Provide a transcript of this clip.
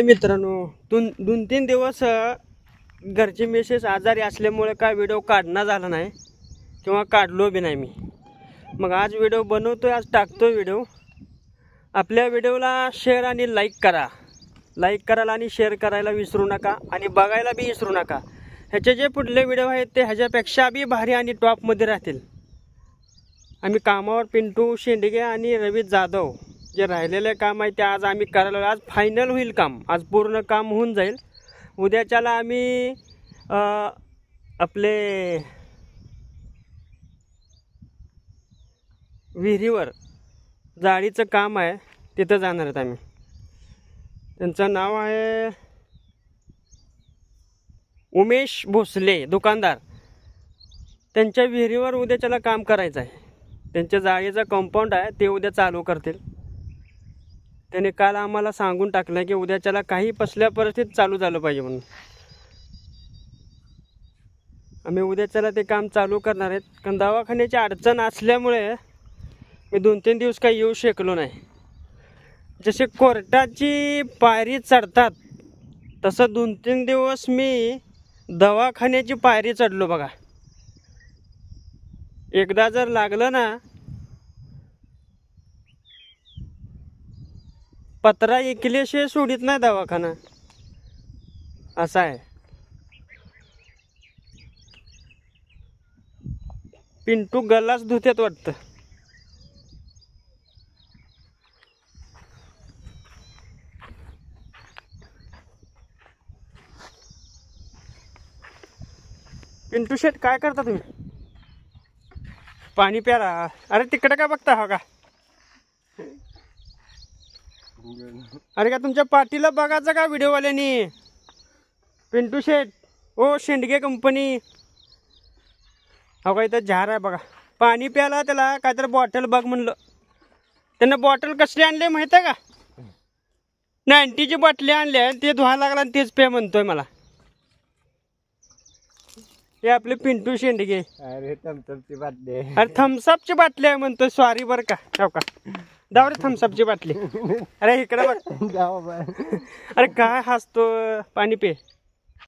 मित्रांनो, दोन तीन दिवस घरचे मिसेस आजारी असल्यामुळे काय व्हिडिओ काढणं झाला नाही किंवा काढलो बी नाही मी. मग आज व्हिडिओ बनवतोय, आज टाकतोय व्हिडिओ. आपल्या व्हिडिओला शेअर आणि लाईक करा. लाईक करायला आणि शेअर करायला विसरू नका आणि बघायला बी विसरू नका. ह्याचे जे पुढले व्हिडिओ आहेत ते ह्याच्यापेक्षा बी भारी आणि टॉपमध्ये राहतील. आम्ही कामावर पिंटू शेंडगे आणि रवी जाधव जे राहिलेले काम आहे ते आज आम्ही करायला. आज फायनल होईल काम, आज पूर्ण काम होऊन जाईल. उद्याच्याला आम्ही आपले विहिरीवर जाळीचं काम आहे तिथं जाणार आहेत आम्ही. त्यांचं नाव आहे उमेश भोसले, दुकानदार. त्यांच्या विहिरीवर उद्याच्याला काम करायचं आहे. त्यांच्या जाळीचं कंपाऊंड आहे ते उद्या चालू करतील. त्याने काल आम्हाला सांगून टाकलं की उद्याच्याला काही कसल्या परिस्थितीत चालू झालं पाहिजे म्हणून. आम्ही उद्याच्याला ते काम चालू करणार आहेत. कारण दवाखान्याची अडचण असल्यामुळे मी 2-3 दिवस काही येऊ शकलो नाही. जसे कोर्टाची पायरी चढतात तसं 2-3 दिवस मी दवाखान्याची पायरी चढलो बघा. एकदा जर लागलं ना पत्रा ऐकल्याशिवाय सोडित नाही दवाखाना, असा आहे. पिंटू गल्लाच धुत्यात वाटतं. पिंटू शेट काय करता तुम्ही? पाणी प्यारा. अरे तिकडे काय बघता हो का? अरे का तुमच्या पाठीला बघायचं का व्हिडिओवाल्यानी? पिंटू शेट ओ शेंडगे कंपनी. हो का इथं झार आहे बघा. पाणी प्याला त्याला काहीतरी बॉटल बघ म्हणलं. त्यानं बॉटल कसली आणले माहिती आहे का? 90ची बाटली आणल्या ते धुवायला लागला आणि तेच पे म्हणतोय मला. हे आपले पिंटू शेंडगे. अरे थम्सअपची बाटली. अरे थम्सअपची बाटली आहे म्हणतोय. सॉरी बरं का. हो का दाव रे थम्सअपची बाटली. अरे इकडे बघ. अरे काय हसतो. पाणी पे.